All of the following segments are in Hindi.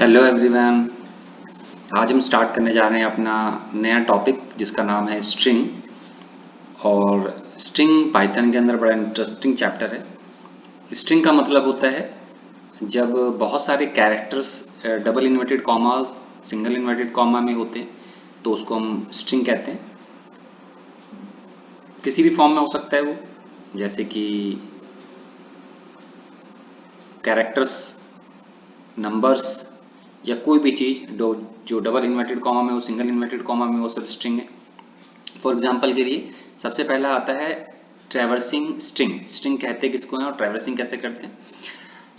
Hello everyone. आज हम स्टार्ट करने जा रहे हैं अपना नया टॉपिक जिसका नाम है स्ट्रिंग। और स्ट्रिंग पाइथन के अंदर बड़ा इंटरेस्टिंग चैप्टर है। स्ट्रिंग का मतलब होता है जब बहुत सारे characters double inverted commas single inverted comma में होते हैं तो उसको हम स्ट्रिंग कहते हैं। किसी भी फॉर्म में हो सकता है वो, जैसे कि कैरेक्टर्स, नंबर्स या कोई भी चीज़ जो डबल इन्वर्टेड कॉमा में हो, सिंगल इन्वर्टेड कॉमा में हो, सब स्ट्रिंग है। फॉर एग्जाम्पल के लिए सबसे पहला आता है ट्रैवर्सिंग स्ट्रिंग। स्ट्रिंग कहते हैं किसको है और ट्रैवर्सिंग कैसे करते हैं?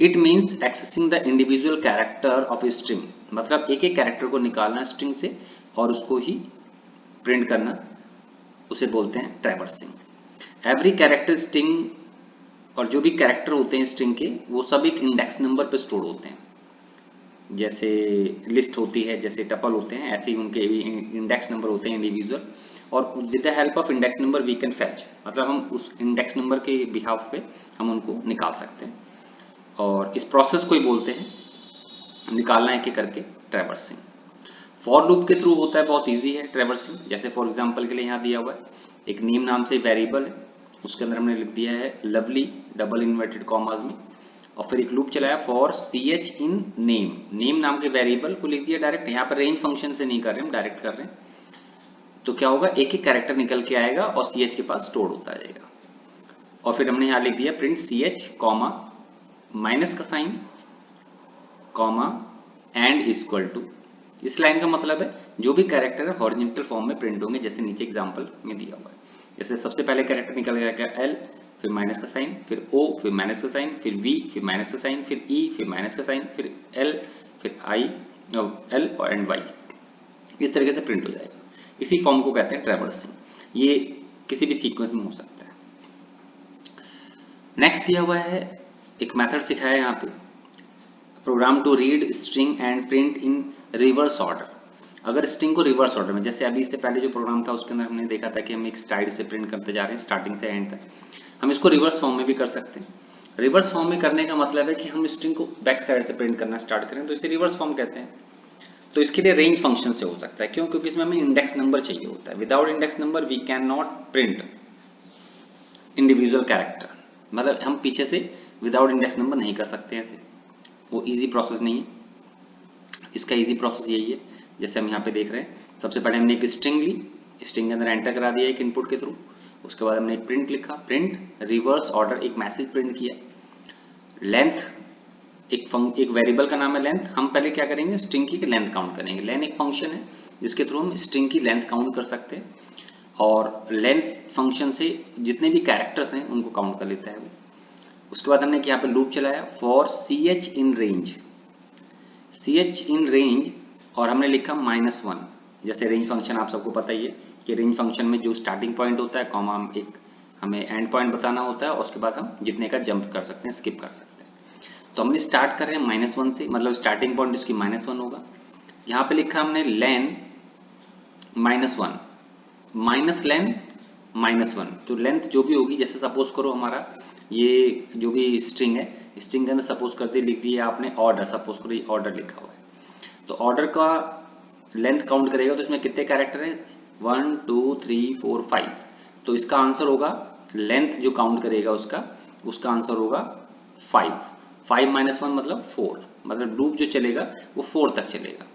It means accessing the individual character of a string. मतलब एक एक कैरेक्टर को निकालना स्ट्रिंग से और उसको ही प्रिंट करना, उसे बोलते हैं ट्रैवर्सिंग। एवरी कैरेक्टर स्ट्रिंग, और जो भी कैरेक्टर होते हैं स्ट्रिंग के वो सब एक इंडेक्स नंबर पे स्टोर होते हैं। जैसे लिस्ट होती है, जैसे टपल होते हैं, ऐसे ही उनके भी इंडेक्स नंबर होते हैं इंडिविजुअल। और with the help of index number we can fetch, मतलब हम उस इंडेक्स नंबर के बिहाफ पे हम उनको निकाल सकते हैं। और इस प्रोसेस को ही बोलते हैं निकालना एक एक करके ट्रैवर्सिंग। फॉर लूप के थ्रू होता है, बहुत इजी है ट्रैवर्सिंग। जैसे फॉर एग्जांपल के लिए यहाँ दिया हुआ है एक नेम नाम से वेरिएबल है, उसके अंदर हमने लिख दिया है लवली डबल इन्वर्टेड कॉमास में, और फिर एक लूप चलाया for C H in name. Name नाम के वेरिएबल को लिख दिया डायरेक्ट, यहाँ पर रेंज फंक्शन से नहीं कर रहे हम, डायरेक्ट कर रहे हैं। तो क्या होगा, एक एक कैरेक्टर निकल के आएगा और सी एच के पास स्टोर होता जाएगा। और फिर हमने यहाँ लिख दिया print C H comma minus का sign comma end equal to. इस लाइन का मतलब है जो भी कैरेक्टर है हॉरिजॉन्टल फॉर्म में प्रिंट होंगे, जैसे नीचे एग्जांपल में दिया हुआ है। जैसे सबसे पहले कैरेक्टर निकल गया एल, फिर माइनस का साइन, फिर ओ, फिर माइनस का साइन, फिर वी, फिर माइनस का साइन, फिर ई, फिर माइनस का साइन, फिर एल, फिर आई, एल और एंड वाई। इस तरीके से प्रिंट हो जाएगा। इसी फॉर्म को कहते हैं ट्रैवर्सिंग। ये किसी भी सीक्वेंस में हो सकता है। नेक्स्ट दिया हुआ है, एक मेथड सिखाया है यहाँ पे, program to read string and print in reverse order. अगर स्ट्रिंग को रिवर्स ऑर्डर में, जैसे अभी इससे पहले जो प्रोग्राम था उसके अंदर हमने देखा था कि हम एक स्लाइड से प्रिंट करते जा रहे हैं स्टार्टिंग से एंड तक, हम इसको रिवर्स फॉर्म में भी कर सकते हैं। रिवर्स फॉर्म में करने का मतलब है कि हम स्ट्रिंग को बैक साइड से प्रिंट करना स्टार्ट करें तो इसे रिवर्स फॉर्म कहते हैं। तो इसके लिए रेंज फंक्शन से हो सकता है, क्यों? क्योंकि इसमें हमें इंडेक्स नंबर चाहिए होता है। Without index number we can not print individual character. मतलब हम पीछे से विदाउट इंडेक्स नंबर नहीं कर सकते ऐसे, वो इजी प्रोसेस नहीं है। इसका इजी प्रोसेस यही है, जैसे हम यहाँ पे देख रहे हैं। सबसे पहले हमने एक स्ट्रिंग ली, स्ट्रिंग के अंदर एंटर करा दिया एक इनपुट के थ्रू। उसके बाद हमने एक प्रिंट लिखा, प्रिंट रिवर्स ऑर्डर, एक मैसेज प्रिंट किया। लेंथ, एक वेरिएबल का नाम है लेंथ। हम पहले क्या करेंगे, स्ट्रिंग की लेंथ काउंट करेंगे। लेन एक फंक्शन है जिसके थ्रू हम स्ट्रिंग की लेंथ काउंट कर सकते हैं, और लेंथ फंक्शन से जितने भी कैरेक्टर्स हैं उनको काउंट कर लेता है वो। उसके बाद हमने यहाँ पे लूप चलाया for C H in range, C H in range, और हमने लिखा -1। जैसे रेंज फंक्शन आप सबको पता ही है कि रेंज फंक्शन में जो स्टार्टिंग पॉइंट होता है कॉमा एक हमें एंड पॉइंट बताना होता है, और उसके बाद हम जितने का जंप कर सकते हैं, स्किप कर सकते हैं। तो हमने स्टार्ट कर रहे हैं -1 से, मतलब स्टार्टिंग पॉइंट इसकी -1 होगा। यहाँ पे लिखा हमने लेन -1 माइनस लेन -1। तो लेंथ जो भी होगी, जैसे सपोज करो हमारा ये जो भी स्ट्रिंग है, स्ट्रिंग के अंदर सपोज करते लिख दिया आपने ऑर्डर, सपोज करो ये ऑर्डर लिखा हुआ है, तो ऑर्डर का लेंथ काउंट करेगा तो इसमें कितने कैरेक्टर हैं, 1 2 3 4 5। तो इसका आंसर होगा, लेंथ जो काउंट करेगा उसका आंसर होगा 5। 5 -1 मतलब 4, मतलब लूप जो चलेगा वो 4 तक चलेगा,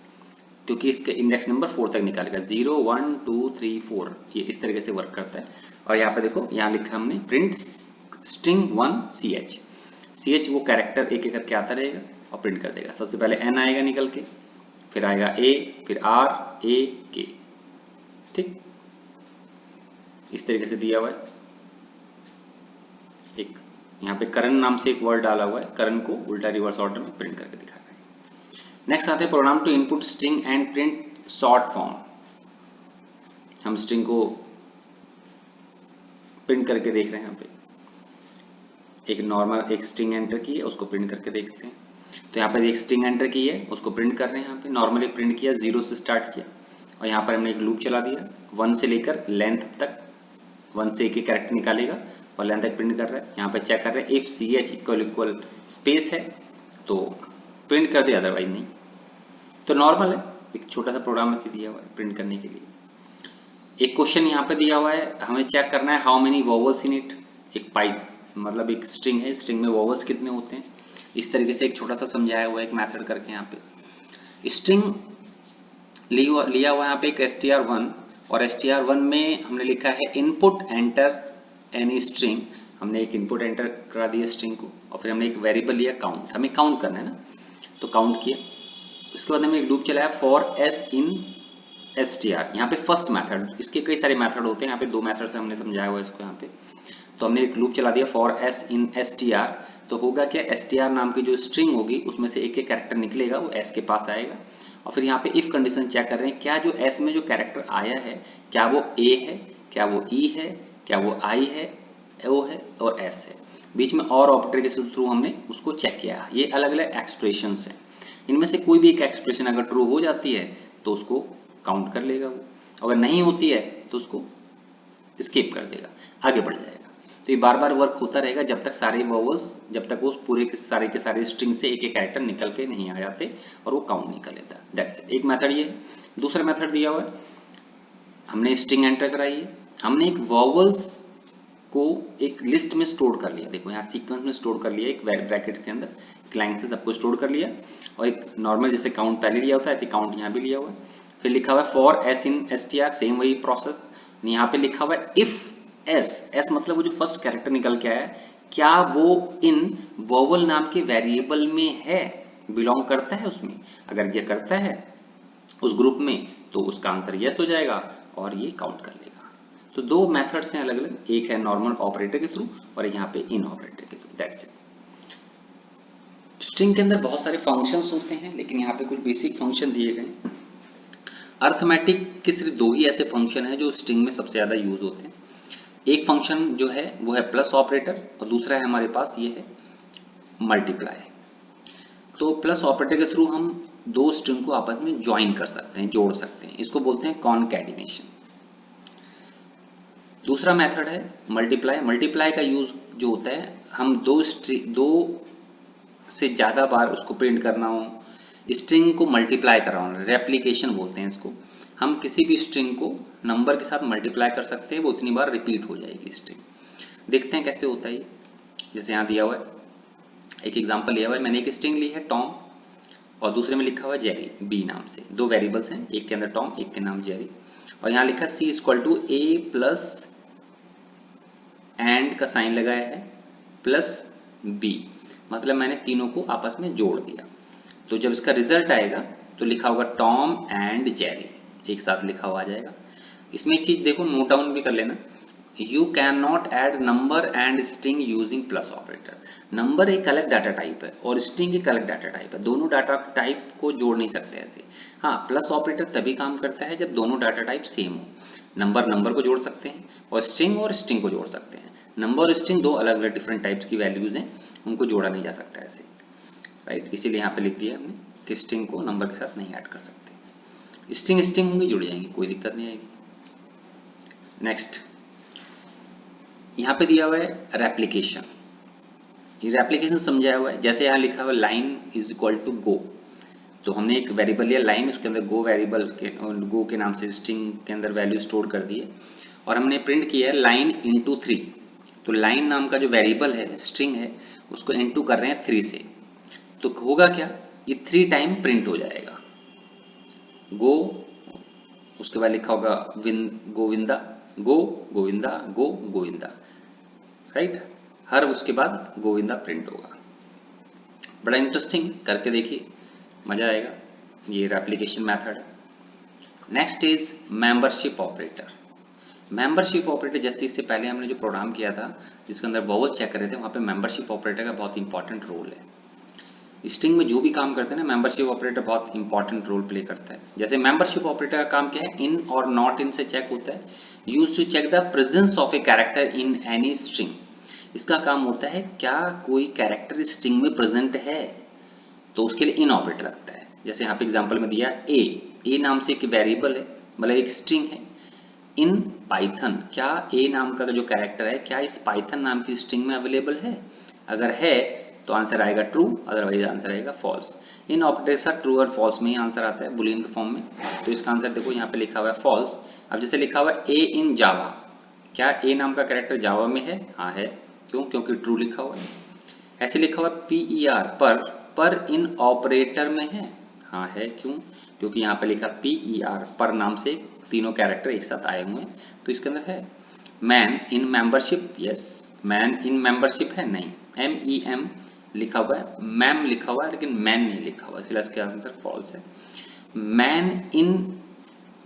क्योंकि इसके इंडेक्स नंबर 4 तक निकालेगा। 0 1 2 3 4, ये इस तरीके से वर्क करता है। और यहाँ पे देखो, यहाँ लिखा हमने print string 1 C H. C H वो कैरेक्टर एक एक करके आता रहेगा और प्रिंट कर देगा। सबसे पहले एन आएगा निकल के, फिर आएगा ए, फिर आर ए के, ठीक, इस तरीके से दिया हुआ है। एक यहाँ पे करण नाम से एक वर्ड डाला हुआ है, करण को उल्टा रिवर्स ऑर्डर में प्रिंट करके दिखा रहा है। नेक्स्ट आते हैं program to input string and print short form. हम स्ट्रिंग को प्रिंट करके देख रहे हैं। यहाँ पे एक नॉर्मल एक स्ट्रिंग एंटर की है, उसको प्रिंट करके देखते हैं। तो यहाँ पर एक स्ट्रिंग एंटर की है, उसको प्रिंट कर रहे हैं। यहाँ पे नॉर्मली प्रिंट किया, 0 से स्टार्ट किया, और यहाँ पर हमने एक लूप चला दिया 1 से लेकर लेंथ तक, 1 से एक कैरेक्टर निकालेगा और लेंथ तक प्रिंट कर रहा है। यहाँ पे चेक कर रहे हैं if C H equal space है तो प्रिंट कर दे, अदरवाइज नहीं। तो नॉर्मल है, एक छोटा सा प्रोग्राम ऐसे दिया हुआ है प्रिंट करने के लिए। एक क्वेश्चन यहाँ पे दिया हुआ है, हमें चेक करना है how many vowels in it. एक पाइप मतलब एक स्ट्रिंग है, स्ट्रिंग में वोवल्स कितने होते हैं, इस तरीके से एक छोटा सा समझाया हुआ है एक मेथड करके। यहाँ पे स्ट्रिंग लिया हुआ है यहाँ पे एक str1, और str1 में हमने लिखा है इनपुट एंटर एनी स्ट्रिंग। हमने एक इनपुट एंटर करा दिया स्ट्रिंग को, और फिर हमने एक वेरिएबल लिया काउंट, हमें काउंट करना है ना, तो काउंट किया। उसके बाद हमने एक लूप चलाया फॉर एस इन str। यहाँ पे फर्स्ट मेथड, इसके कई सारे मेथड होते हैं, यहाँ पे दो मेथड से हमने समझाया हुआ है इसको यहाँ पे। तो हमने एक लूप चला दिया फॉर एस इन str, तो होगा क्या, str नाम की जो स्ट्रिंग होगी उसमें से एक एक कैरेक्टर निकलेगा, वो s के पास आएगा। और फिर यहाँ पे इफ कंडीशन चेक कर रहे हैं क्या जो s में जो कैरेक्टर आया है क्या वो a है, क्या वो e है, क्या वो i है, o है और s है। बीच में और ऑपरेटर के थ्रू हमने उसको चेक किया। ये अलग अलग एक्सप्रेशंस हैं, इनमें से कोई भी एक एक्सप्रेशन अगर ट्रू हो जाती है तो उसको काउंट कर लेगा वो, अगर नहीं होती है तो उसको स्किप कर देगा, आगे बढ़ जाएगा। तो ये बार बार वर्क होता रहेगा जब तक सारे वोवल्स, जब तक वो पूरे के सारे स्ट्रिंग से एक एक कैरेक्टर निकल के नहीं आ जाते और वो काउंट नहीं कर लेता। That's it. एक मेथड ये है। दूसरा मेथड दिया हुआ है, हमने स्ट्रिंग एंटर कराई है, हमने एक वोवल्स को एक लिस्ट में स्टोर कर लिया। देखो यहाँ सीक्वेंस में स्टोर कर लिया, एक ब्रैकेट के अंदर एक लाइन से सबको स्टोर कर लिया, और एक नॉर्मल जैसे काउंट पहले लिया होता है ऐसे काउंट यहाँ भी लिया हुआ है। फिर लिखा हुआ है for S in str, same वही प्रोसेस। यहाँ पे लिखा हुआ है इफ एस मतलब वो जो फर्स्ट कैरेक्टर निकल के आया क्या वो इन वोवल नाम के वेरिएबल में है, बिलोंग करता है उसमें। अगर ये करता है उस ग्रुप में तो उसका आंसर यस हो जाएगा और ये काउंट कर लेगा। तो दो मेथड्स हैं अलग अलग, एक है नॉर्मल ऑपरेटर के थ्रू और एक यहाँ पे इन ऑपरेटर के थ्रू। That's it. स्ट्रिंग के अंदर बहुत सारे फंक्शंस होते हैं, लेकिन यहाँ पे कुछ बेसिक फंक्शन दिए गए। अर्थमेटिक के सिर्फ दो ही ऐसे फंक्शन हैं जो स्ट्रिंग में सबसे ज्यादा यूज होते हैं। एक फंक्शन जो है वो है प्लस ऑपरेटर, और दूसरा है हमारे पास ये है मल्टीप्लाई। तो प्लस ऑपरेटर के थ्रू हम दो स्ट्रिंग को आपस में ज्वाइन कर सकते हैं, जोड़ सकते हैं, इसको बोलते हैं कॉनकैटिनेशन। दूसरा मेथड है मल्टीप्लाई। मल्टीप्लाई का यूज जो होता है, हम दो से ज्यादा बार उसको प्रिंट करना हो, स्ट्रिंग को मल्टीप्लाई कर रहा हूँ, रेप्लिकेशन बोलते हैं इसको। हम किसी भी स्ट्रिंग को नंबर के साथ मल्टीप्लाई कर सकते हैं, वो उतनी बार रिपीट हो जाएगी स्ट्रिंग। देखते हैं कैसे होता है। जैसे यहाँ दिया हुआ है, एक एग्जांपल लिया हुआ है, मैंने एक स्ट्रिंग ली है टॉम और दूसरे में लिखा हुआ है जेरी, बी नाम से। दो वेरिएबल्स हैं, एक के अंदर टॉम, एक के नाम जेरी, और यहाँ लिखा C equal to A plus and का साइन लगाया है प्लस बी, मतलब मैंने तीनों को आपस में जोड़ दिया। तो जब इसका रिजल्ट आएगा तो लिखा होगा टॉम एंड जेरी, एक साथ लिखा हुआ आ जाएगा। इसमें एक चीज देखो, नोट डाउन भी कर लेना, you can not add number and string using plus operator. Number एक अलग डाटा टाइप है और स्ट्रिंग एक अलग डाटा टाइप है, दोनों डाटा टाइप को जोड़ नहीं सकते ऐसे। हाँ, प्लस ऑपरेटर तभी काम करता है जब दोनों डाटा टाइप सेम हो। नंबर को जोड़ सकते हैं और स्ट्रिंग को जोड़ सकते हैं। नंबर और स्ट्रिंग दो अलग अलग डिफरेंट टाइप्स की वैल्यूज हैं, उनको जोड़ा नहीं जा सकता ऐसे, राइट। इसीलिए यहाँ पे लिख दिया हमने कि स्ट्रिंग को नंबर के साथ नहीं ऐड कर सकते। स्ट्रिंग होंगी, जुड़ जाएंगी, कोई दिक्कत नहीं आएगी। नेक्स्ट यहाँ पे दिया हुआ है रेप्लिकेशन। ये रेप्लिकेशन समझाया हुआ है, जैसे यहाँ लिखा हुआ line is equal to go, तो हमने एक वेरिएबल लिया लाइन, उसके अंदर गो वेरिएबल के गो के नाम से स्ट्रिंग के अंदर वैल्यू स्टोर कर दी है, और हमने प्रिंट किया है लाइन इंटू 3। तो लाइन नाम का जो वेरिएबल है, स्ट्रिंग है, उसको इंटू कर रहे हैं 3 से, तो होगा क्या, ये 3 टाइम प्रिंट हो जाएगा। गो, उसके बाद लिखा होगा गोविंदा, गो गोविंदा, गो गोविंदा, राइट। हर उसके बाद गोविंदा प्रिंट होगा। बड़ा इंटरेस्टिंग, करके देखिए, मजा आएगा। ये रेप्लिकेशन मेथड है। Next is membership operator. Membership operator जैसे इससे पहले हमने जो प्रोग्राम किया था जिसके अंदर वोवल चेक कर रहे थे, वहां पे मेंबरशिप ऑपरेटर का बहुत इंपॉर्टेंट रोल है। स्ट्रिंग में जो भी काम करते हैं ना, मेंबरशिप ऑपरेटर बहुत इंपॉर्टेंट रोल प्ले करता है। जैसे मेंबरशिप ऑपरेटर का काम क्या है, इन और नॉट इन से चेक होता है, used to check the presence of a character in any string. इसका काम होता है क्या कोई कैरेक्टर स्ट्रिंग में प्रेजेंट है, तो उसके लिए इन ऑपरेटर लगता है। जैसे यहाँ पे एग्जांपल में दिया ए नाम से एक वेरिएबल है, मतलब एक स्ट्रिंग है। इन पाइथन, क्या ए नाम का जो कैरेक्टर है क्या इस पाइथन नाम की स्ट्रिंग में अवेलेबल है, अगर है तो आंसर आएगा ट्रू, अदरवाइज आंसर आएगा फॉल्स। इन ऑपरेटर का ट्रू और फॉल्स में ही आंसर आता है बुलियन के फॉर्म में। तो इसका आंसर देखो यहाँ पे लिखा हुआ है फॉल्स। अब जैसे लिखा हुआ है ए इन जावा, क्या ए नाम का कैरेक्टर जावा में है? हाँ है। क्यों? क्योंकि ट्रू लिखा हुआ है। ऐसे लिखा हुआ पी ई आर पर इन ऑपरेटर में है? हाँ है। क्यों? क्योंकि यहाँ पे लिखा पी ई आर पर नाम से तीनों कैरेक्टर एक साथ आए हुए हैं, तो इसके अंदर है। Man in membership, yes man in membership है? नहीं, एम ई एम लिखा हुआ है, मैम लिखा हुआ है लेकिन मैन नहीं लिखा हुआ, इसलिए इसका आंसर फॉल्स है। मैन इन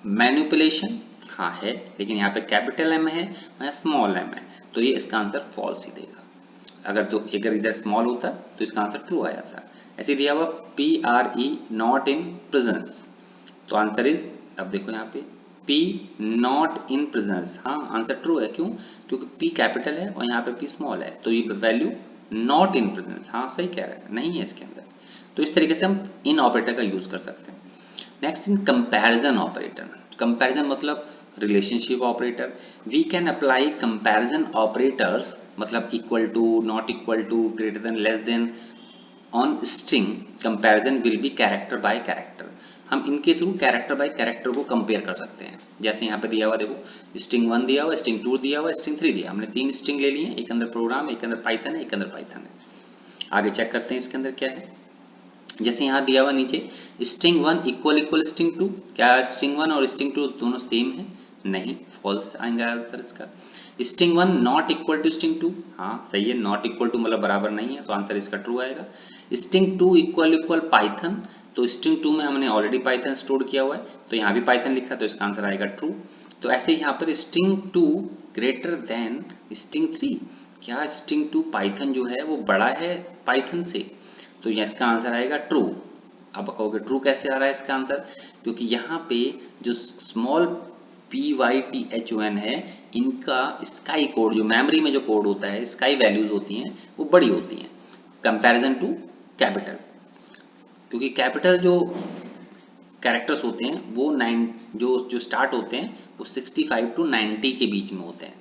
मैनिपुलेशन, हाँ है, लेकिन यहाँ पे कैपिटल एम है या स्मॉल एम है, तो ये इसका आंसर फॉल्स ही देगा। अगर इधर स्मॉल होता तो इसका आंसर ट्रू आ जाता। ऐसे दिया हुआ P R E not in presence, तो आंसर इज, अब देखो यहाँ पे पी नॉट इन प्रेजेंस, हाँ आंसर ट्रू है। क्यों? क्योंकि पी कैपिटल है और यहाँ पे पी स्मॉल है, तो ये वैल्यू नॉट इन प्रेजेंस, हाँ सही कह रहा है, नहीं है इसके अंदर। तो इस तरीके से हम इन ऑपरेटर का यूज कर सकते हैं। Next in comparison operator, comparison मतलब relationship operator. We can apply comparison operators, मतलब equal to, not equal to, greater than, less than on string. Comparison will be character by character, हम इनके थ्रू कैरेक्टर बाय कैरेक्टर को कंपेयर कर सकते हैं। जैसे यहाँ पे दिया हुआ देखो स्ट्रिंग 1 दिया हुआ, स्ट्रिंग 2 दिया हुआ, स्ट्रिंग 3 दिया, हमने 3 स्ट्रिंग ले लिए, एक अंदर प्रोग्राम, एक अंदर पाइथन है, एक अंदर पाइथन है। आगे चेक करते हैं इसके अंदर क्या है। जैसे यहाँ दिया हुआ नीचे स्ट्रिंग 1 इक्वल स्ट्रिंग 2, क्या स्ट्रिंग 1 और स्ट्रिंग 2 दोनों सेम है? नहीं, फॉल्स आएगा आंसर इसका। String 1 not equal to string 2, हाँ सही है, नॉट इक्वल टू मतलब बराबर नहीं है, तो आंसर इसका ट्रू आएगा। स्ट्रिंग 2 इक्वल पाइथन, तो स्ट्रिंग 2 में हमने ऑलरेडी पाइथन स्टोर किया हुआ है, तो यहाँ भी पाइथन लिखा, तो इसका आंसर आएगा ट्रू। तो ऐसे यहाँ पर स्ट्रिंग 2 ग्रेटर देन स्ट्रिंग 3, क्या स्ट्रिंग 2 पाइथन जो है वो बड़ा है पाइथन से? तो इसका आंसर आएगा ट्रू। अब कहोगे ट्रू कैसे आ रहा है इसका आंसर? क्योंकि यहाँ पे जो स्मॉल PYTHON है, इनका स्काई कोड, जो मेमोरी में जो कोड होता है, स्काई वैल्यूज होती हैं वो बड़ी होती हैं कंपैरिजन टू कैपिटल। क्योंकि कैपिटल जो कैरेक्टर्स होते हैं वो जो स्टार्ट होते हैं वो 65 टू 90 के बीच में होते हैं,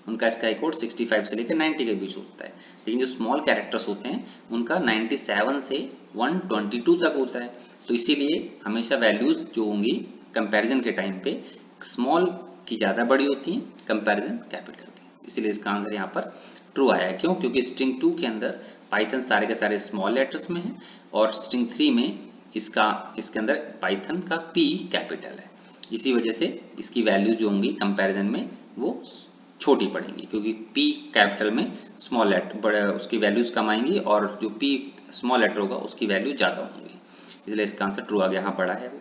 उनका स्काई कोड 65 से लेकर 90 के बीच होता है। लेकिन जो स्मॉल कैरेक्टर्स होते हैं उनका 97 से 122 तक होता है, तो इसीलिए हमेशा वैल्यूज जो होंगी कंपैरिजन के टाइम पे स्मॉल की ज़्यादा बड़ी होती हैं कंपैरिजन कैपिटल की, इसीलिए इसका आंसर यहाँ पर ट्रू आया है। क्यों? क्योंकि स्ट्रिंग 2 के अंदर पाइथन सारे के सारे स्मॉल लेटर्स में है और स्ट्रिंग 3 में इसके अंदर पाइथन का P कैपिटल है, इसी वजह से इसकी वैल्यू जो होंगी कंपैरिजन में वो छोटी पड़ेंगी, क्योंकि P कैपिटल में स्मॉल लेटर बड़े उसकी वैल्यूज कम आएंगी और जो P स्मॉल लेटर होगा उसकी वैल्यू ज़्यादा होंगी, इसलिए इसका आंसर ट्रू आ गया, यहाँ पड़ा है वो।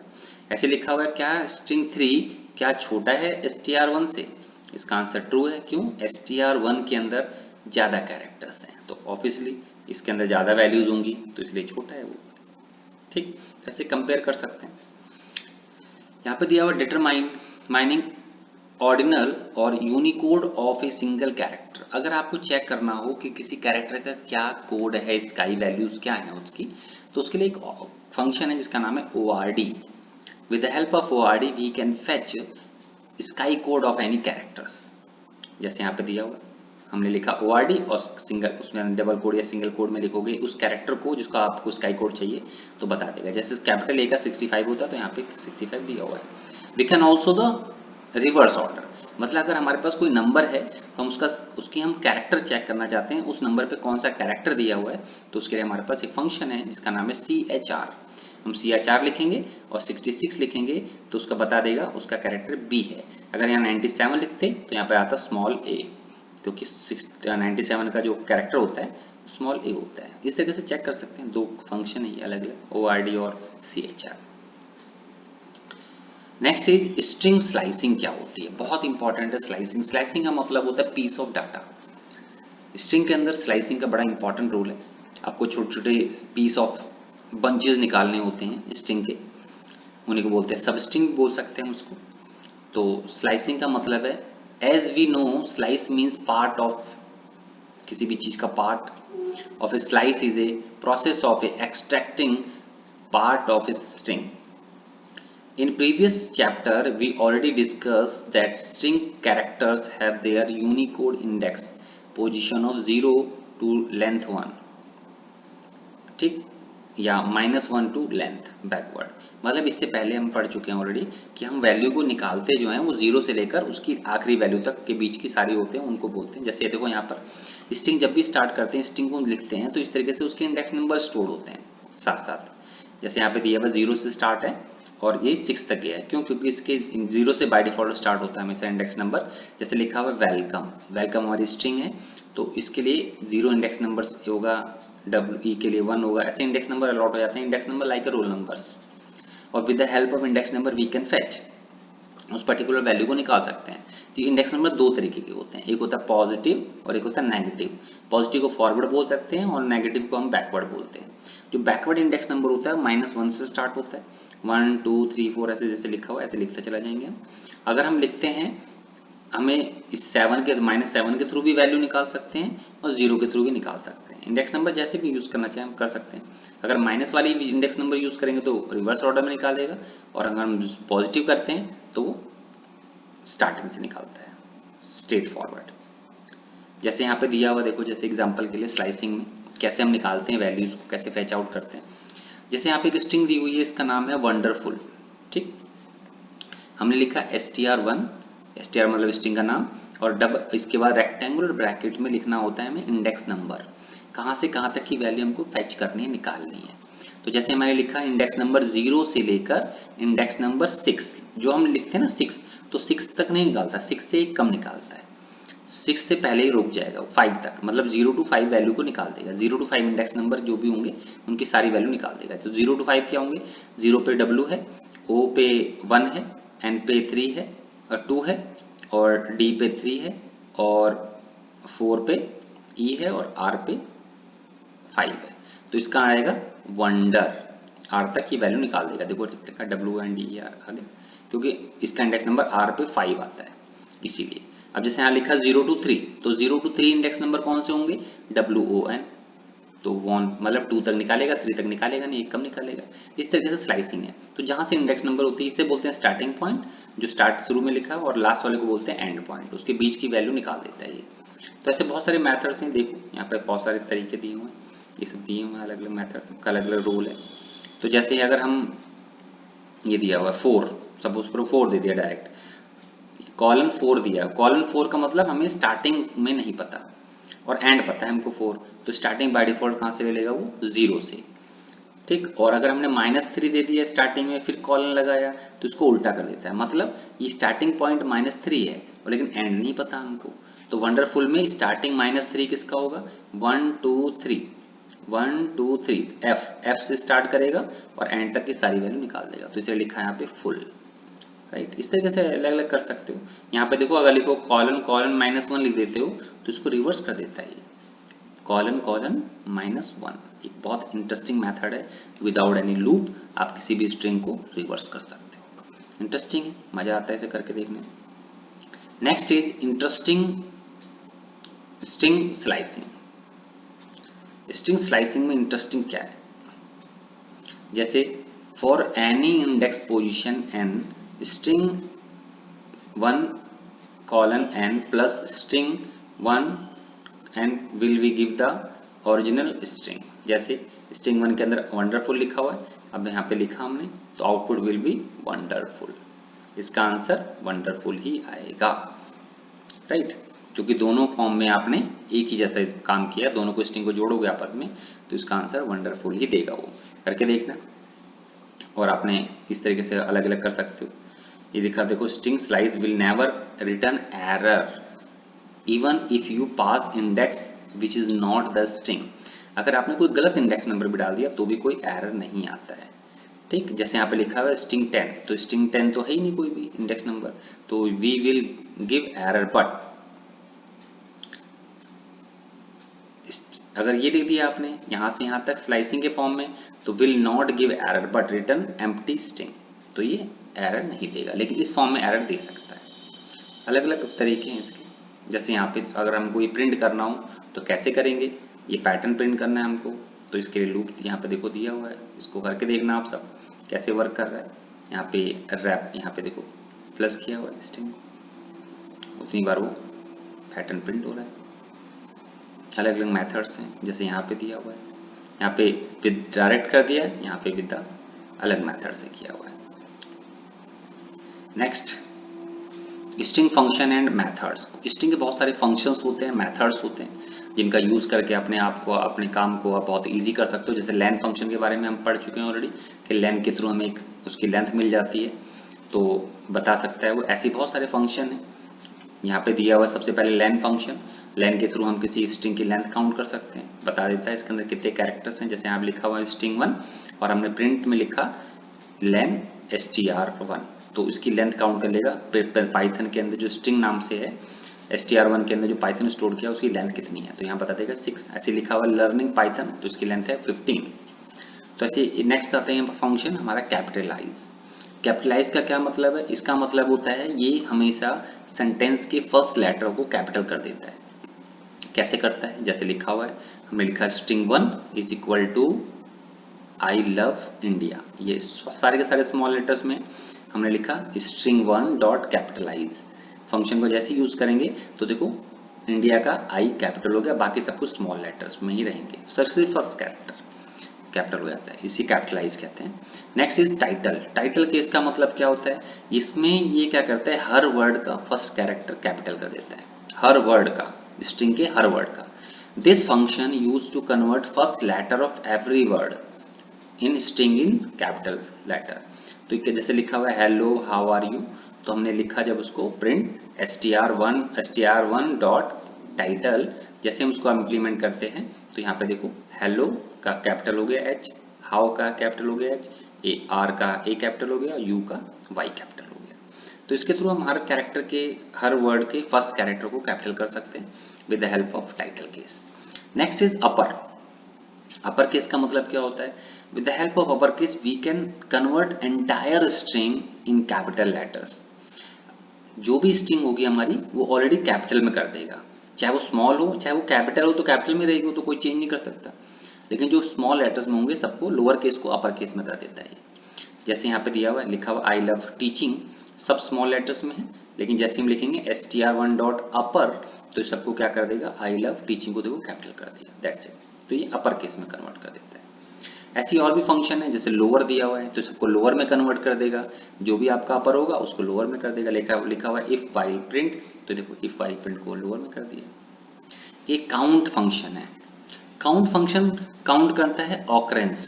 ऐसे लिखा हुआ है क्या स्ट्रिंग 3 क्या छोटा है str1 से? इसका आंसर ट्रू है। क्यों? str1 के अंदर ज़्यादा कैरेक्टर्स हैं, तो ऑब्वियसली इसके अंदर ज़्यादा वैल्यूज होंगी, तो इसलिए छोटा है वो। ठीक, ऐसे कंपेयर कर सकते हैं। यहाँ पे दिया हुआ डिटरमाइनिंग ऑर्डिनल और Unicode of a single character. अगर आपको चेक करना हो कि किसी कैरेक्टर का क्या कोड है, स्काई वैल्यूज क्या है उसकी, तो उसके लिए एक फंक्शन है जिसका नाम है ORD। With the help of ORD we can fetch ASCII code of any characters. जैसे यहाँ पे दिया हुआ हमने लिखा ORD और सिंगल, उसमें डबल कोड या सिंगल कोड में लिखोगे उस कैरेक्टर को जिसका आपको स्काई कोड चाहिए तो बता देगा। जैसे कैपिटल A का 65 होता है तो यहाँ पे 65 दिया हुआ है। We can also the reverse order, मतलब अगर हमारे पास कोई नंबर है तो हम उसकी हम कैरेक्टर चेक करना चाहते हैं, उस नंबर पे कौन सा कैरेक्टर दिया हुआ है, तो उसके लिए हमारे पास एक फंक्शन है जिसका नाम है CHR। हम CHR लिखेंगे और 66 लिखेंगे तो उसका बता देगा उसका कैरेक्टर B है। अगर यहाँ 97 लिखते तो यहाँ पे आता स्मॉल a, क्योंकि 97 का जो कैरेक्टर होता है स्मॉल a होता है। इस तरीके से चेक कर सकते हैं, दो फंक्शन है अलग अलग, ORD और CHR। Next is string slicing क्या होती है, बहुत इंपॉर्टेंट है स्लाइसिंग। स्लाइसिंग का मतलब होता है पीस ऑफ डाटा। स्ट्रिंग के अंदर स्लाइसिंग का बड़ा इंपॉर्टेंट रोल है। आपको छोटे छोटे पीस ऑफ बंचेस निकालने होते हैं स्ट्रिंग के, उन्हीं को बोलते हैं सब स्ट्रिंग बोल सकते हैं उसको। तो स्लाइसिंग का मतलब है, as we know slice means part of, किसी भी चीज का part of a slice is a process of extracting part of a string. In previous chapter, we already discussed that string characters have their Unicode index position of 0 to length 1. ठीक, या -1 टू लेंथ बैकवर्ड। मतलब इससे पहले हम पढ़ चुके हैं ऑलरेडी कि हम वैल्यू को निकालते जो हैं वो 0 से लेकर उसकी आखिरी वैल्यू तक के बीच की सारी होते हैं, उनको बोलते हैं। जैसे देखो यहाँ पर स्ट्रिंग जब भी स्टार्ट करते हैं, स्ट्रिंग को लिखते हैं तो इस तरीके से उसके इंडेक्स नंबर स्टोर होते हैं साथ साथ। जैसे यहाँ पे दिया हुआ 0 से स्टार्ट है और ये 6 तक गया है, क्यों? क्योंकि इसके 0 से बाय डिफॉल्ट स्टार्ट होता है हमेशा इंडेक्स नंबर। जैसे लिखा हुआ वेलकम, वेलकम हमारी स्ट्रिंग है तो इसके लिए 0 इंडेक्स नंबर होगा, डब्ल्यू के लिए 1 होगा, ऐसे इंडेक्स नंबर अलॉट हो जाते हैं। Index number like roll numbers, और with the help of index number we can fetch, उस पर्टिकुलर वैल्यू को निकाल सकते हैं। तो इंडेक्स नंबर दो तरीके के होते हैं, एक होता है पॉजिटिव और एक होता है नेगेटिव। पॉजिटिव को फॉरवर्ड बोल सकते हैं और नेगेटिव को हम बैकवर्ड बोलते हैं। जो बैकवर्ड इंडेक्स नंबर होता है -1 से स्टार्ट होता है, 1 2 3 4 ऐसे जैसे लिखा हुआ ऐसे लिखते चला जाएंगे हम। अगर हम लिखते हैं, हमें इस 7 के -7 के थ्रू भी वैल्यू निकाल सकते हैं और 0 के थ्रू भी निकाल सकते हैं। इंडेक्स नंबर जैसे भी यूज़ करना चाहें हम कर सकते हैं। अगर माइनस वाली इंडेक्स नंबर यूज़ करेंगे तो रिवर्स ऑर्डर में निकालेगा, और अगर हम पॉजिटिव करते हैं तो वो स्टार्टिंग से निकालता है, स्ट्रेट फॉरवर्ड। जैसे यहाँ पे दिया हुआ देखो, जैसे एग्जांपल के लिए स्लाइसिंग में कैसे हम निकालते हैं वैल्यूज को, कैसे फैच आउट करते हैं। जैसे यहाँ पे एक स्ट्रिंग दी हुई है, इसका नाम है वंडरफुल। ठीक, हमने लिखा str1, str मतलब स्ट्रिंग का नाम, और डब इसके बाद रेक्टेंगुलर ब्रैकेट में लिखना होता है हमें इंडेक्स नंबर, कहाँ से कहाँ तक की वैल्यू हमको फैच करनी है, निकालनी है। तो जैसे मैंने लिखा इंडेक्स नंबर 0 से लेकर इंडेक्स नंबर 6, जो हम लिखते हैं ना 6, तो 6 तक नहीं निकालता, 6 से एक कम निकालता है, 6 से पहले ही रुक जाएगा 5 तक, मतलब 0 to 5 वैल्यू को निकाल देगा। 0 to 5 इंडेक्स नंबर जो भी होंगे उनकी सारी वैल्यू निकाल देगा। तो 0 to 5 क्या होंगे, 0 पे W है, O पे 1 है, N पे 3 है और 2 है, और D पे 3 है, और 4 पे E है, और R पे 5 है। तो इसका आएगा वंडर, R तक की वैल्यू निकाल देगा। देखो लिखा WNDER आगे, क्योंकि इसका इंडेक्स नंबर R पे 5 आता है इसीलिए। अब जैसे यहाँ लिखा 0 to 3, तो 0 to 3 इंडेक्स नंबर कौन से होंगे, WON, तो वन मतलब 2 तक निकालेगा, 3 तक निकालेगा नहीं, एक कम निकालेगा। इस तरीके से स्लाइसिंग है। तो जहाँ से इंडेक्स नंबर होती है इसे बोलते हैं स्टार्टिंग पॉइंट, जो स्टार्ट शुरू में लिखा है, और लास्ट वाले को बोलते हैं एंड पॉइंट, उसके बीच की वैल्यू निकाल देता है ये। तो ऐसे बहुत सारे मेथड्स हैं, देखो यहाँ पे बहुत सारे तरीके दिए हुए हैं, ये सब दिए हुए हैं अलग अलग मेथड्स, सबका अलग अलग रोल है। तो जैसे अगर हम ये दिया हुआ है 4, सपोज करो 4 दे दिया डायरेक्ट, कॉलन 4 दिया, कॉलन 4 का मतलब हमें स्टार्टिंग में नहीं पता और एंड पता है हमको 4, तो स्टार्टिंग बाय डिफॉल्ट कहाँ से ले लेगा वो 0 से। ठीक, और अगर हमने -3 दे दिया स्टार्टिंग में फिर कॉलन लगाया तो इसको उल्टा कर देता है, मतलब ये स्टार्टिंग पॉइंट -3 है और लेकिन एंड नहीं पता हमको। तो वंडरफुल में स्टार्टिंग -3 किसका होगा, 1 2 3, 1 2 3, एफ से स्टार्ट करेगा और एंड तक की सारी वैल्यू निकाल देगा। तो इसे लिखा है यहाँ पे फुल, राइट। इस तरीके से अलग अलग कर सकते हो। यहाँ पे देखो अगर लिखो कॉलन कॉलन -1 लिख देते हो तो इसको रिवर्स कर देता है ये, कॉलन कॉलन -1। एक बहुत इंटरेस्टिंग मेथड है, विदाउट एनी लूप आप किसी भी स्ट्रिंग को रिवर्स कर सकते हो। इंटरेस्टिंग है, मजा आता है इसे करके देखने में। Next is interesting string slicing. String slicing में इंटरेस्टिंग क्या है, जैसे for any index position n string 1 colon n plus string 1 n will we give the original string। जैसे string 1 के अंदर वंडरफुल लिखा हुआ है, अब यहाँ पे लिखा हमने तो आउटपुट विल बी वंडरफुल, इसका आंसर वंडरफुल ही आएगा, राइट। क्योंकि दोनों फॉर्म में आपने एक ही जैसा काम किया, दोनों को स्ट्रिंग को जोड़ोगे आपस में तो इसका आंसर वंडरफुल ही देगा। वो करके देखना, और आपने इस तरीके से अलग अलग कर सकते हो। ये लिखा देखो, string slice will never return error even if you pass index which is not the string. अगर आपने कोई गलत इंडेक्स नंबर भी डाल दिया तो भी कोई एरर नहीं आता है, ठीक। जैसे यहाँ पे लिखा हुआ है स्ट्रिंग 10, तो स्ट्रिंग 10 तो है ही नहीं कोई भी इंडेक्स नंबर, तो we will give error, but अगर ये लिख दिया आपने यहाँ से यहाँ तक स्लाइसिंग के फॉर्म में तो will not give error but return empty string, तो ये एरर नहीं देगा, लेकिन इस फॉर्म में एरर दे सकता है। अलग अलग तरीके हैं इसके। जैसे यहाँ पे अगर हमको ये प्रिंट करना हो तो कैसे करेंगे, ये पैटर्न प्रिंट करना है हमको, तो इसके लिए लूप यहाँ पे देखो दिया हुआ है, इसको करके देखना आप सब कैसे वर्क कर रहा है। यहाँ पे रैप, यहाँ पे देखो प्लस किया हुआ है स्ट्रिंग को, उतनी बार वो पैटर्न प्रिंट हो रहा है। अलग अलग मेथड्स हैं, जैसे यहाँ पे दिया हुआ है, यहाँ पे विद डायरेक्ट कर दिया है, यहाँ पे विद अलग मेथड से किया हुआ है। Next string function and methods. String के बहुत सारे फंक्शंस होते हैं, मेथड्स होते हैं, जिनका यूज करके अपने आप को, अपने काम को आप बहुत इजी कर सकते हो। जैसे लेन फंक्शन के बारे में हम पढ़ चुके हैं ऑलरेडी कि लेन के थ्रू हमें एक उसकी लेंथ मिल जाती है, तो बता सकता है वो। ऐसे बहुत सारे फंक्शन हैं, यहाँ पे दिया हुआ सबसे पहले लेन फंक्शन। लेन के थ्रू हम किसी स्ट्रिंग की लेंथ काउंट कर सकते हैं, बता देता है इसके अंदर कितने कैरेक्टर्स हैं। जैसे यहाँ लिखा हुआ है स्ट्रिंग 1 और हमने प्रिंट में लिखा लेन str1, तो इसकी लेंथ काउंट कर लेगा। पाइथन के अंदर जो स्ट्रिंग नाम से है str1 के अंदर जो पाइथन स्टोर किया उसकी लेंथ कितनी है, तो यहाँ बता देगा 6। ऐसे लिखा हुआ लर्निंग पाइथन, तो इसकी लेंथ है 15। तो ऐसे नेक्स्ट आते हैं फंक्शन हमारा कैपिटलाइज। कैपिटलाइज का क्या मतलब है? इसका मतलब होता है ये हमेशा सेंटेंस के फर्स्ट लेटर को कैपिटल कर देता है। कैसे करता है? जैसे लिखा हुआ है, हमने लिखा string 1 is equal to I love India, ये सारे के सारे स्मॉल लेटर्स में हमने लिखा स्ट्रिंग 1 डॉट कैपिटलाइज। फंक्शन को जैसे यूज करेंगे तो देखो इंडिया का आई कैपिटल हो गया, बाकी सब कुछ स्मॉल लेटर्स में ही रहेंगे, सिर्फ फर्स्ट कैरेक्टर कैपिटल हो जाता है, इसी कैपिटलाइज कहते हैं। Next is title. Title case का मतलब क्या होता है? इसमें ये क्या करता है, हर वर्ड का फर्स्ट कैरेक्टर कैपिटल कर देता है, हर वर्ड का, स्ट्रिंग के हर वर्ड का। This function use to convert first letter of every word in string in capital letter. तो जैसे लिखा हुआ है हेलो हाउ आर यू, तो हमने लिखा जब उसको प्रिंट str1 डॉट टाइटल, जैसे हम उसको इम्प्लीमेंट करते हैं तो यहाँ पे देखो हेलो का कैपिटल हो गया एच, हाउ का कैपिटल हो गया एच, ए आर का ए कैपिटल हो गया, यू का वाई कैपिटल हो गया। तो इसके थ्रू हम हर कैरेक्टर के, हर वर्ड के फर्स्ट कैरेक्टर को कैपिटल कर सकते हैं with the help of title case. Next is upper. Upper case का मतलब क्या होता है? With the help of upper case we can convert entire string in capital letters. जो भी स्ट्रिंग होगी हमारी वो ऑलरेडी कैपिटल में कर देगा, चाहे वो स्मॉल हो चाहे वो कैपिटल हो, तो कैपिटल में रहेगी, तो कोई चेंज नहीं कर सकता। लेकिन जो स्मॉल लेटर्स में होंगे सबको लोअर केस को अपर केस में कर देता है। जैसे यहाँ पे दिया हुआ है, लिखा हुआ आई लव टीचिंग, सब स्मॉल लेटर्स में है, लेकिन जैसे हम लिखेंगे str1 डॉट अपर तो सबको क्या कर देगा, आई लव टीचिंग को देखो कैपिटल कर दिया, दैट्स इट। तो ये अपर केस में कन्वर्ट कर देता है। ऐसी और भी फंक्शन है, जैसे लोअर दिया हुआ है तो सबको लोअर में कन्वर्ट कर देगा, जो भी आपका अपर होगा उसको लोअर में कर देगा। लिखा हुआ है इफ वाइल प्रिंट, तो देखो इफ वाइल प्रिंट को लोअर में कर दिया। ये काउंट फंक्शन है। काउंट फंक्शन काउंट करता है ऑकरेंस,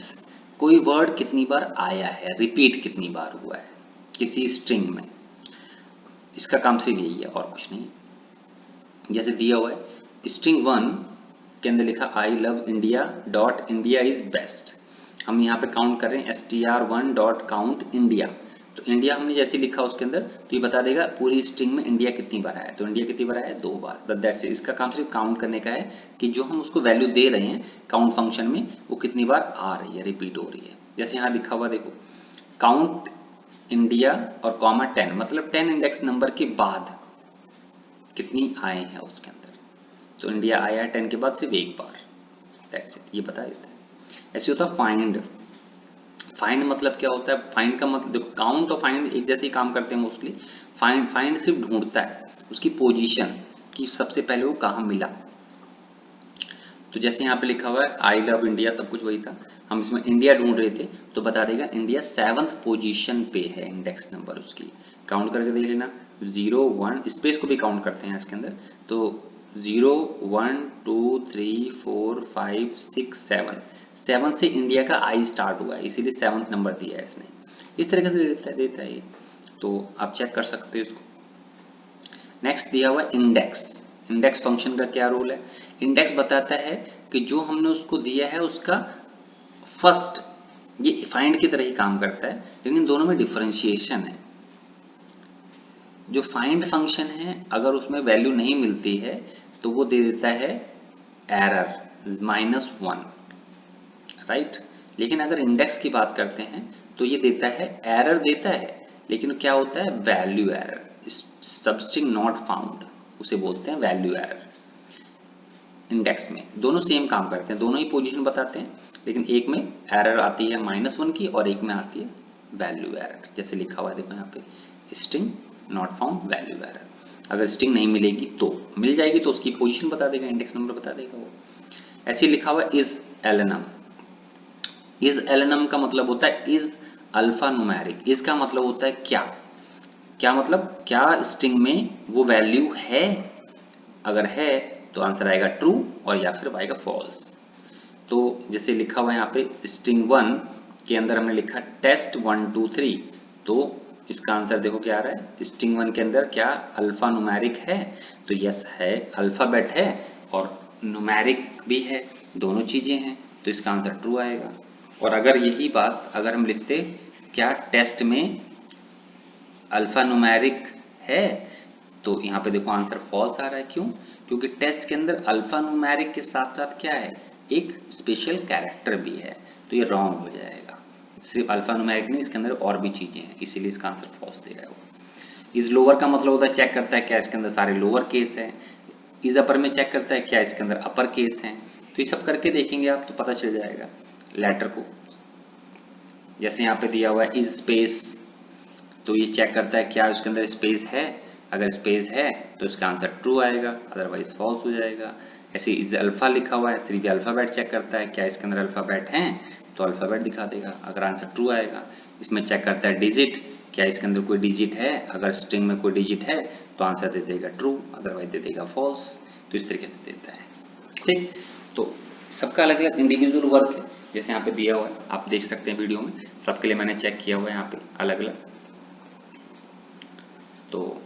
कोई वर्ड कितनी बार आया है, रिपीट कितनी बार हुआ है किसी स्ट्रिंग में। इसका काम सिर्फ यही है और कुछ नहीं। जैसे दिया हुआ है स्ट्रिंग 1 के अंदर लिखा आई love India dot India is best, हम यहाँ पे काउंट कर रहे हैं str1 डॉट काउंट इंडिया, तो इंडिया हमने जैसे लिखा उसके अंदर तो ये बता देगा पूरी स्ट्रिंग में इंडिया कितनी बार आया, तो इंडिया कितनी बार आया, 2 बार, बट दैट्स इट। इसका काम सिर्फ काउंट करने का है कि जो हम उसको वैल्यू दे रहे हैं काउंट फंक्शन में वो कितनी बार आ रही है, रिपीट हो रही है। जैसे यहाँ लिखा हुआ देखो काउंट इंडिया और कॉमा 10, मतलब 10 इंडेक्स नंबर के बाद कितनी आए हैं उसके अंदर, तो इंडिया आया 10 के बाद सिर्फ 1 बार, दैट्स इट, ये बता देता है। ऐसे होता है फाइंड। फाइंड मतलब क्या होता है? फाइंड का मतलब देखो काउंट और फाइंड एक जैसे ही काम करते हैं मोस्टली। फाइंड सिर्फ ढूंढता है उसकी पोजीशन कि सबसे पहले वो कहाँ मिला। तो जैसे यहाँ पे लिखा हुआ है आई लव इंडिया, सब कुछ वही था, हम इसमें इंडिया ढूंढ रहे थे तो बता देगा इंडिया 7th पोजीशन पे है, इंडेक्स नंबर उसकी काउंट करके देख लेना। 0 1 स्पेस को भी काउंट करते हैं इसके अंदर, तो 0 1 2 3 4 5 6 7 से इंडिया का आई स्टार्ट हुआ है, इसीलिए 7th नंबर दिया है इसने। इस तरीके से देता है ये, तो आप चेक कर सकते हो इसको। नेक्स्ट दिया हुआ इंडेक्स। इंडेक्स फंक्शन का क्या रोल है? इंडेक्स बताता है कि जो हमने उसको दिया है उसका फर्स्ट, ये फाइंड की तरह ही काम करता है लेकिन दोनों में डिफरेंशिएशन है। जो फाइंड फंक्शन है अगर उसमें वैल्यू नहीं मिलती है तो वो दे देता है एरर -1, राइट। लेकिन अगर इंडेक्स की बात करते हैं तो ये देता है, एरर देता है लेकिन क्या होता है, value error, substring not found, उसे बोलते हैं वैल्यू एरर। इंडेक्स में दोनों सेम काम करते हैं, दोनों ही पोजीशन बताते हैं, लेकिन एक में एरर आती है -1 की और एक में आती है वैल्यू एरर। जैसे लिखा हुआ है देखो यहाँ पे string not found value error. अगर स्ट्रिंग नहीं मिलेगी तो मिल जाएगी तो उसकी पोजीशन बता देगा, इंडेक्स नंबर बता देगा वो। ऐसे लिखा हुआ इज एलएनएम। इज एलएनएम का मतलब होता है इज अल्फा न्यूमेरिक। इसका मतलब होता है क्या, क्या मतलब क्या स्ट्रिंग में वो वैल्यू है, अगर है तो आंसर आएगा ट्रू और या फिर आएगा फॉल्स। तो जैसे लिखा हुआ है यहाँ पे स्ट्रिंग 1 के अंदर हमने लिखा टेस्ट 1 2 3, तो इसका आंसर देखो क्या आ रहा है, स्ट्रिंग 1 के अंदर क्या अल्फा न्यूमेरिक है, तो यस है, अल्फाबेट है और न्यूमेरिक भी है, दोनों चीजें हैं, तो इसका आंसर ट्रू आएगा। और अगर यही बात अगर हम लिखते क्या टेस्ट में अल्फा न्यूमेरिक है, तो यहाँ पे देखो आंसर फॉल्स आ रहा है। क्यों? क्योंकि टेस्ट के अंदर अल्फा न्यूमेरिक के साथ साथ क्या है, एक स्पेशल कैरेक्टर भी है, तो ये रॉन्ग हो जाएगा। सिर्फ अल्फा न्यूमेरिक नहीं, इसके अंदर और भी चीजें हैं, इसीलिए इसका आंसर फॉल्स दे रहा है वो। इज लोअर का मतलब होता है चेक करता है क्या इसके अंदर सारे लोअर केस है। इज अपर में चेक करता है क्या इसके अंदर अपर केस है। तो ये सब करके देखेंगे आप तो पता चल जाएगा लेटर को। जैसे यहाँ पे दिया हुआ है इज स्पेस, तो ये चेक करता है क्या उसके अंदर स्पेस है, अगर स्पेस है तो इसका आंसर ट्रू आएगा, अदरवाइज फॉल्स हो जाएगा। ऐसे इज अल्फा लिखा हुआ है, सिर्फ अल्फाबेट चेक करता है क्या इसके अंदर अल्फाबेट हैं, तो अल्फाबेट दिखा देगा, अगर आंसर ट्रू आएगा। इसमें चेक करता है डिजिट, क्या इसके अंदर कोई डिजिट है, अगर स्ट्रिंग में कोई डिजिट है तो आंसर दे देगा ट्रू, अदरवाइज दे देगा फॉल्स। तो इस तरीके से देता है। ठीक, तो सबका अलग अलग इंडिविजुअल वर्क है, जैसे यहाँ पे दिया हुआ है आप देख सकते हैं वीडियो में, सबके लिए मैंने चेक किया हुआ है यहाँ पे अलग अलग, तो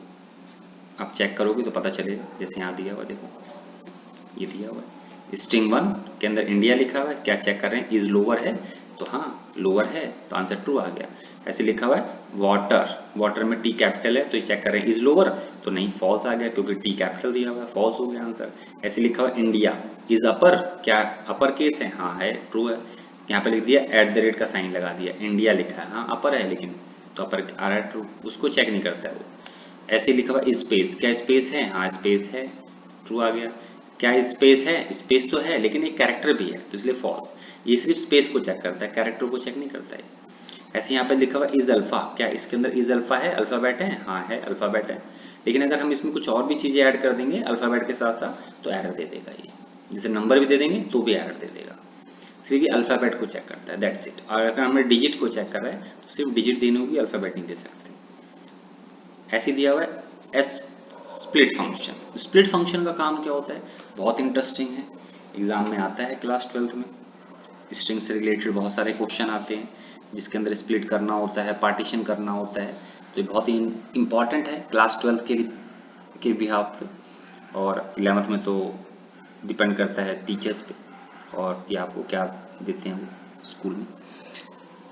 आप चेक करोगे तो पता चलेगा। जैसे यहाँ दिया हुआ देखो, ये दिया हुआ है स्ट्रिंग 1 के अंदर इंडिया लिखा हुआ है, क्या चेक कर रहे हैं, इज लोअर है, तो हाँ लोअर है, तो आंसर ट्रू आ गया। ऐसे लिखा हुआ है वाटर, वाटर में टी कैपिटल है, तो ये चेक कर रहे हैं इज लोअर, तो नहीं फॉल्स आ गया क्योंकि टी कैपिटल दिया हुआ है, फॉल्स हो गया आंसर। ऐसे लिखा हुआ है इंडिया, इज अपर, क्या अपर केस है, हाँ है, ट्रू है। यहाँ पे लिख दिया एट द रेट का साइन लगा दिया, इंडिया लिखा है, हाँ अपर है लेकिन, तो अपर आ रहा है ट्रू, उसको चेक नहीं करता है वो। ऐसे लिखा हुआ स्पेस, क्या स्पेस है, हाँ स्पेस है, ट्रू आ गया। क्या स्पेस है, स्पेस तो है लेकिन एक कैरेक्टर भी है, तो इसलिए फॉल्स। ये सिर्फ स्पेस को चेक करता है, कैरेक्टर को चेक नहीं करता है। ऐसे यहाँ पे लिखा हुआ इज अल्फा, क्या इसके अंदर इज अल्फा है, अल्फाबेट है, हाँ है अल्फाबेट है, लेकिन अगर हम इसमें कुछ और भी चीजें ऐड कर देंगे अल्फाबेट के साथ साथ तो एरर दे देगा ये, जैसे नंबर भी दे देंगे तो भी एरर दे देगा। सिर्फ ये अल्फाबेट को चेक करता है, दैट्स इट। और अगर हमें डिजिट को चेक कर रहा है तो सिर्फ डिजिट देनी होगी, अल्फाबेट नहीं दे सकते। ऐसे दिया हुआ है S split function. Split function का काम क्या होता है, बहुत इंटरेस्टिंग है, एग्जाम में आता है क्लास 12th में, स्ट्रिंग से रिलेटेड बहुत सारे क्वेश्चन आते हैं जिसके अंदर स्प्लिट करना होता है, पार्टीशन करना होता है, तो ये बहुत ही इंपॉर्टेंट है क्लास 12th के बिहाफ पे, और 11th में तो डिपेंड करता है टीचर्स पे और ये आपको क्या देते हैं वो स्कूल में।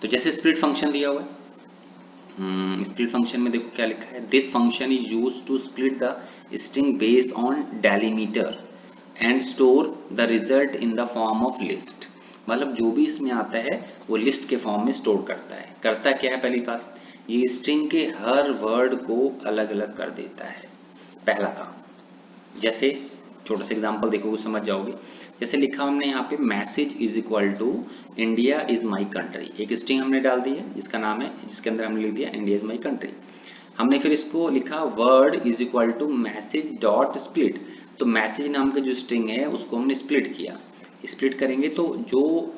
तो जैसे स्प्लिट फंक्शन दिया हुआ है, स्प्लिट फंक्शन में देखो क्या लिखा है, this function is use to split the string based on delimiter and store the result in the form of list. मतलब जो भी इसमें आता है वो लिस्ट के फॉर्म में स्टोर करता है। करता क्या है, पहली बात ये स्ट्रिंग के हर वर्ड को अलग अलग कर देता है, पहला काम। जैसे छोटा सा एग्जांपल देखोगे समझ जाओगे, जैसे लिखा हमने यहाँ पे message is equal to India is my country, एक स्ट्रिंग हमने डाल दी है जिसका नाम है, जिसके अंदर हमने लिख दिया इंडिया इज माई कंट्री। हमने फिर इसको लिखा word is equal to message dot split, तो मैसेज नाम का जो स्ट्रिंग है उसको हमने स्प्लिट किया। स्प्लिट करेंगे तो जो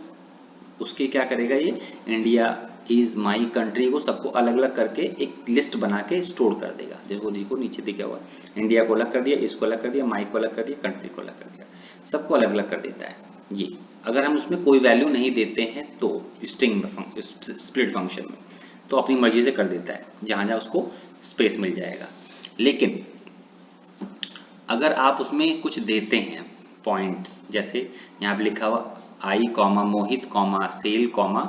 उसके क्या करेगा, ये इंडिया इज माई कंट्री को सबको अलग अलग करके एक लिस्ट बना के स्टोर कर देगा। जैसे देखो नीचे दिखा हुआ इंडिया को अलग कर दिया, इसको अलग कर दिया, माई को अलग कर दिया, कंट्री को अलग कर दिया, सबको अलग अलग कर देता है ये। अगर हम उसमें कोई वैल्यू नहीं देते हैं तो स्ट्रिंग में स्प्लिट फंक्शन में तो अपनी मर्जी से कर देता है, जहां जहां उसको स्पेस मिल जाएगा। लेकिन अगर आप उसमें कुछ देते हैं पॉइंट्स, जैसे यहाँ पे लिखा हुआ आई कॉमा मोहित कॉमा सेल कॉमा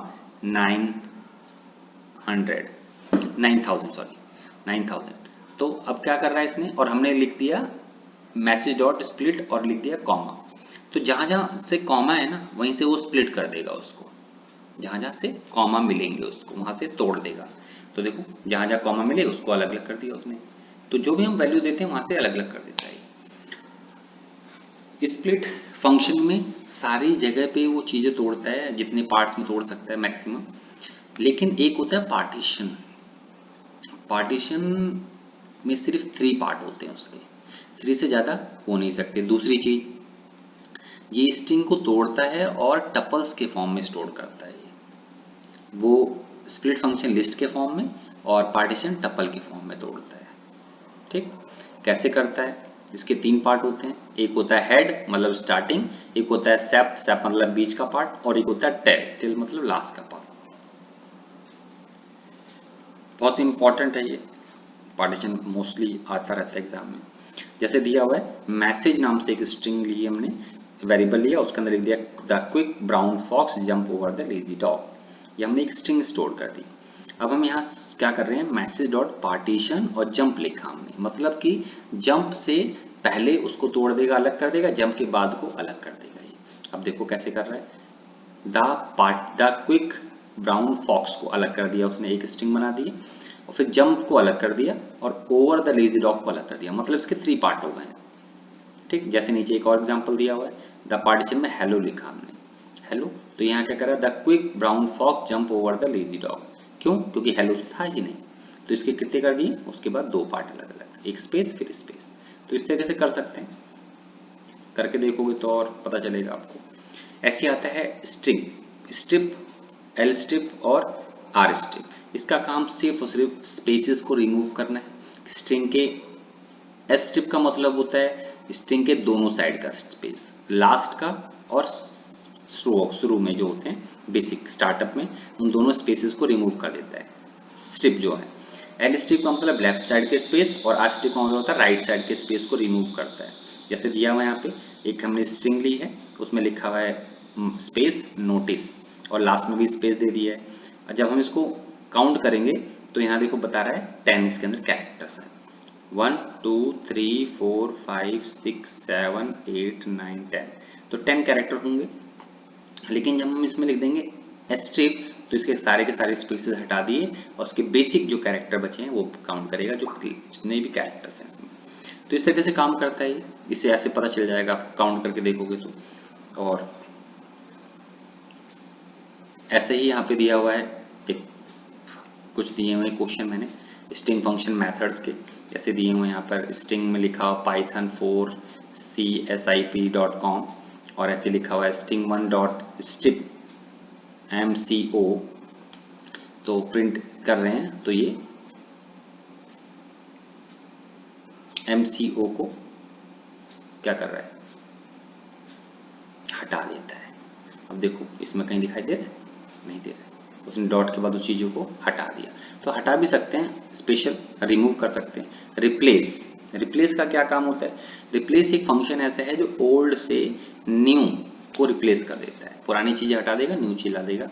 9000 तो अब क्या कर रहा है इसने, और हमने लिख दिया मैसेज डॉट स्प्लिट और लिख दिया कॉमा, तो जहां जहां से कॉमा है ना वहीं से वो स्प्लिट कर देगा उसको, जहां जहां से कॉमा मिलेंगे उसको वहां से तोड़ देगा। तो देखो जहां जहां कॉमा मिले उसको अलग अलग कर दिया उसने, तो जो भी हम वैल्यू देते हैं वहां से अलग अलग कर देता है। स्प्लिट फंक्शन में सारी जगह पे वो चीजें तोड़ता है, जितने पार्ट्स में तोड़ सकता है मैक्सिमम। लेकिन एक होता है पार्टीशन, पार्टीशन में सिर्फ 3 पार्ट होते हैं उसके, 3 से ज्यादा हो नहीं सकते। दूसरी चीज ये स्ट्रिंग को तोड़ता है और टपल्स के फॉर्म में स्टोर करता है, वो स्प्लिट फंक्शन लिस्ट के फॉर्म में और पार्टीशन टपल के फॉर्म में तोड़ता है। ठीक, कैसे करता है? इसके 3 पार्ट होते हैं, एक होता है हेड मतलब स्टार्टिंग, एक होता है सेप, सेप मतलब बीच का पार्ट, और एक होता है टेल, टेल मतलब लास्ट का पार्ट। बहुत इंपॉर्टेंट है ये, पार्टीशन मोस्टली आता रहता है एग्जाम में। जैसे दिया हुआ है मैसेज नाम से एक स्ट्रिंग ली हमने, वेरिएबल लिया, उसके अंदर लिख दिया the quick brown fox jump over the lazy dog, ये हमने एक स्ट्रिंग स्टोर कर दी। अब हम यहाँ क्या कर रहे हैं, मैसेज डॉट पार्टीशन और जंप लिखा हमने, मतलब कि जंप से पहले उसको तोड़ देगा, अलग कर देगा, जंप के बाद को अलग कर देगा। ये अब देखो कैसे कर रहा है, द क्विक ब्राउन फॉक्स को अलग कर दिया उसने, एक स्ट्रिंग बना दी, और फिर जंप को अलग कर दिया और ओवर द लेजी डॉग को अलग कर दिया, मतलब इसके 3 पार्ट हो गए हैं। ठीक, जैसे नीचे एक और एग्जांपल दिया हुआ है, द पार्टीशन में हेलो लिखा हमने, हेलो, तो यहाँ क्या करा, the quick brown fox jump over the lazy dog, क्यों? क्योंकि हेलो तो था ही नहीं, तो इसके कितने कर दिए, उसके बाद 2 पार्ट अलग अलग, एक स्पेस फिर स्पेस। तो इस तरीके से कर सकते हैं, करके देखोगे तो और पता चलेगा आपको। ऐसे आता है स्ट्रिंग, स्ट्रिप, एल स्ट्रिप और आर स्ट्रिप। इसका काम सिर्फ और सिर्फ स्पेसेस को रिमूव करना है। स्ट्रिंग के एस स्ट्रिप का मतलब होता है स्ट्रिंग के दोनों साइड का स्पेस, लास्ट का और शुरू में जो होते हैं बेसिक स्टार्टअप में, उन दोनों स्पेसेस को रिमूव कर देता है स्ट्रिप जो है। एल स्ट्रिप का मतलब लेफ्ट साइड के स्पेस, और आर स्ट्रिप का मतलब होता है राइट साइड के स्पेस को रिमूव करता है। जैसे दिया हुआ है यहाँ पे, एक हमने स्ट्रिंग ली है, उसमें लिखा हुआ है स्पेस नोटिस, और लास्ट में भी स्पेस दे दिया है। और जब हम इसको काउंट करेंगे तो यहाँ देखो बता रहा है 10 इसके अंदर कैरेक्टर्स है, 1 2 3 4 5 6 7 8 9 10, तो 10 कैरेक्टर होंगे। लेकिन जब हम इसमें लिख देंगे स्ट्रिप, तो इसके सारे के सारे स्पेसेस हटा दिए और उसके बेसिक जो कैरेक्टर बचे हैं वो काउंट करेगा, जो जितने भी कैरेक्टर्स हैं इसमें। तो इस तरीके से काम करता है ये, इससे ऐसे पता चल जाएगा आप काउंट करके देखोगे तो। और ऐसे ही यहाँ पे दिया हुआ है, एक कुछ दिए हुए क्वेश्चन मैंने स्ट्रिंग फंक्शन मेथड्स के, जैसे दिए हुए यहाँ पर स्ट्रिंग में लिखा हुआ python4csip.com, और ऐसे लिखा हुआ है string1.strip mco, तो प्रिंट कर रहे हैं तो ये mco को क्या कर रहा है, हटा देता है। अब देखो इसमें कहीं दिखाई दे रहा है, नहीं दे रहा है, उसने डॉट के बाद उस चीज़ों को हटा दिया। तो हटा भी सकते हैं, स्पेशल रिमूव कर सकते हैं। रिप्लेस, रिप्लेस का क्या काम होता है, रिप्लेस एक फंक्शन ऐसा है जो ओल्ड से न्यू को रिप्लेस कर देता है, पुरानी चीज़ें हटा देगा, न्यू चीज ला देगा।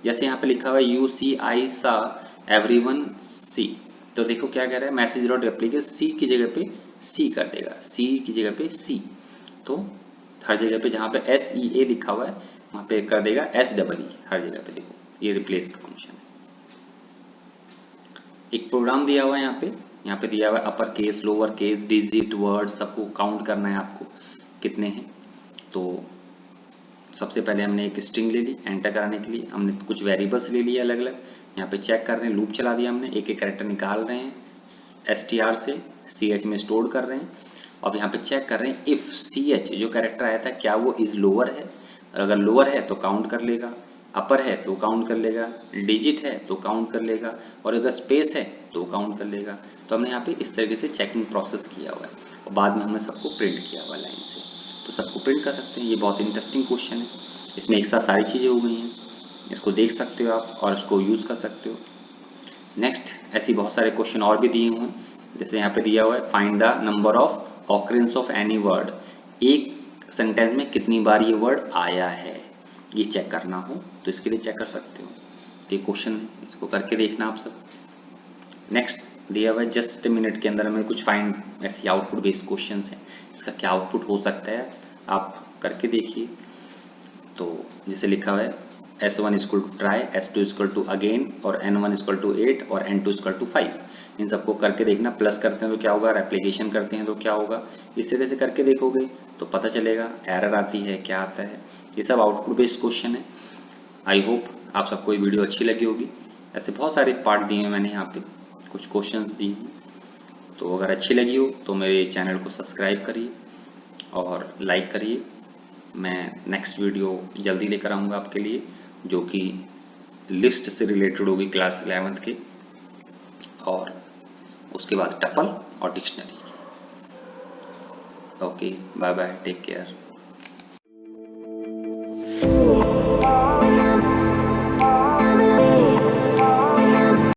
जैसे यहाँ पे लिखा हुआ है यू सी आई सा एवरीवन सी, तो देखो क्या कह रहा है, मैसेज डॉट रेप्लिकेट सी की जगह पे सी कर देगा, सी की जगह पे सी, तो हर जगह पे जहाँ पे एस ई ए लिखा हुआ है वहाँ पे कर देगा एस डबल ई हर जगह पे। देखो ये रिप्लेस का फंक्शन है। एक प्रोग्राम दिया हुआ है यहाँ पे दिया हुआ है upper case, lower case, digit, word सबको काउंट करना है आपको कितने हैं। तो सबसे पहले हमने एक स्ट्रिंग ले ली, एंटर कराने के लिए हमने कुछ वेरिएबल्स ले लिए अलग अलग, यहाँ पे चेक कर रहे हैं, लूप चला दिया हमने, एक एक कैरेक्टर निकाल रहे हैं str से ch में स्टोर कर रहे हैं। अब यहाँ पे चेक कर रहे हैं इफ ch जो कैरेक्टर आया था क्या वो इज लोअर है, और अगर लोअर है तो काउंट कर लेगा, अपर है तो काउंट कर लेगा, डिजिट है तो काउंट कर लेगा, और अगर स्पेस है तो काउंट कर लेगा। तो हमने यहाँ पे इस तरीके से चेकिंग प्रोसेस किया हुआ है, और बाद में हमने सबको प्रिंट किया हुआ लाइन से, तो सबको प्रिंट कर सकते हैं। ये बहुत इंटरेस्टिंग क्वेश्चन है, इसमें एक साथ सारी चीज़ें हो गई हैं, इसको देख सकते हो आप और इसको यूज़ कर सकते हो। नेक्स्ट ऐसी बहुत सारे क्वेश्चन और भी दिए हुए हैं, जैसे यहाँ पे दिया हुआ है find the number of occurrence of any word, एक सेंटेंस में कितनी बार ये वर्ड आया है ये चेक करना हो तो इसके लिए चेक कर सकते हो। ये क्वेश्चन है, इसको करके देखना आप सब। नेक्स्ट दिया हुआ है जस्ट मिनट के अंदर में कुछ फाइंड, ऐसी आउटपुट बेस्ड क्वेश्चंस हैं, इसका क्या आउटपुट हो सकता है आप करके देखिए। तो जैसे लिखा हुआ है S1 equal to try, S2 equal to again, और N1 इक्वल टू 8 और N2 इक्वल टू 5, इन सबको करके देखना। प्लस करते हैं तो क्या होगा, रेप्लिकेशन करते हैं तो क्या होगा, इस तरह से करके देखोगे तो पता चलेगा एरर आती है क्या आता है। ये सब आउटपुट बेस्ड क्वेश्चन है। आई होप आप सबको ये वीडियो अच्छी लगी होगी। ऐसे बहुत सारे पार्ट दिए हैं मैंने यहाँ पे, कुछ क्वेश्चंस दिए हैं, तो अगर अच्छी लगी हो तो मेरे चैनल को सब्सक्राइब करिए और लाइक करिए। मैं नेक्स्ट वीडियो जल्दी लेकर आऊँगा आपके लिए, जो कि लिस्ट से रिलेटेड होगी क्लास 11th की, और उसके बाद टपल और dictionary. Okay, bye bye, take care.